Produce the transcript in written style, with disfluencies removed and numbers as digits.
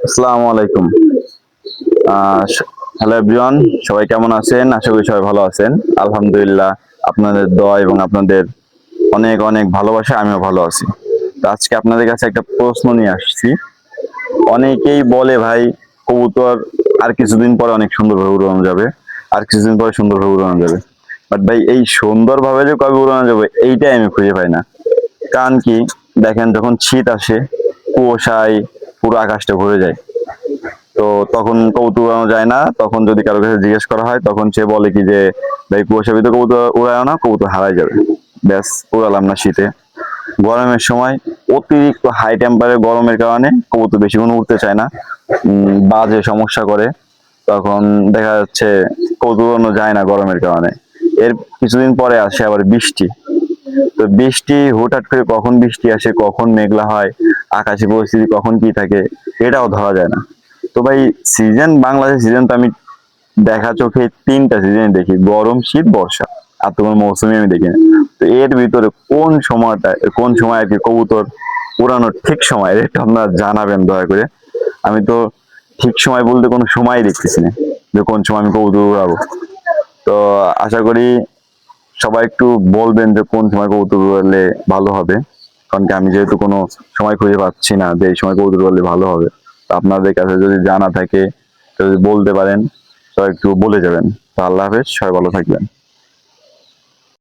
আসসালামু আলাইকুম। Hello everyone, সবাই কেমন আছেন? আশা করি সবাই ভালো আছেন। আলহামদুলিল্লাহ, আপনাদের দোয়া এবং আপনাদের অনেক অনেক ভালোবাসা আমিও ভালো আছি। তো আজকে আপনাদের কাছে একটা প্রশ্ন নিয়ে আসছি। অনেকেই বলে ভাই, কবুতর আর কিছুদিন পরে অনেক সুন্দরভাবে উড়ানো যাবে, আর কিছুদিন পরে সুন্দরভাবে উড়ানো যাবে। বাট ভাই, এই সুন্দরভাবে যে কবে উড়ানো যাবে এইটাই আমি খুঁজে পাই না। কারণ কি, দেখেন যখন শীত আসে কুয়াশায় পুরো আকাশটা ভরে যায়। তো তখন কবুতর উড়ানো যায় না। তখন যদি কারো কাছে জিজ্ঞেস করা হয় তখন সে বলে কি যে ভাই, কুয়াশার ভিতরে কবুতর উড়ায় না, কবুতর হারাই যাবে। ব্যাস, উড়ালাম না শীতে। গরমের সময় অতিরিক্ত হাই টেম্পারে গরমের কারণে কবুতর বেশিক্ষণ উড়তে চায় না, বাজে সমস্যা করে। তখন দেখা যাচ্ছে কবুতর উড়ানো যায় না গরমের কারণে। এর কিছুদিন পরে আসে আবার বৃষ্টি। তো বৃষ্টি হুটহাট করে কখন বৃষ্টি আসে, কখন মেঘলা হয়, আকাশের পরিস্থিতি কখন কি থাকে এটাও ধরা যায় না। তো ভাই, সিজন, বাংলাদেশ সিজন তো আমি দেখা চোখে তিনটা সিজন দেখি: গরম, শীত, বর্ষা। আর তো কোনো মৌসুমি আমি দেখি না। তো এর ভিতরে কোন সময় আর কি কবুতর উড়ানোর ঠিক সময়, এটা আপনারা জানাবেন দয়া করে। আমি তো ঠিক সময় বলতে কোনো সময় দেখতেছি না যে কোন সময় আমি কবুতর উড়াবো। তো আশা করি সবাই একটু বলবেন যে কোন সময় কবুতর উড়ালে ভালো হবে। কারণ কি, আমি যেহেতু কোনো সময় খুঁজে পাচ্ছি না যে এই সময় কবুতর উড়ালে ভালো হবে। তো আপনাদের কাছে যদি জানা থাকে, যদি বলতে পারেন, তো একটু বলে যাবেন। তো আল্লাহ হাফেজ, সবাই ভালো থাকবেন।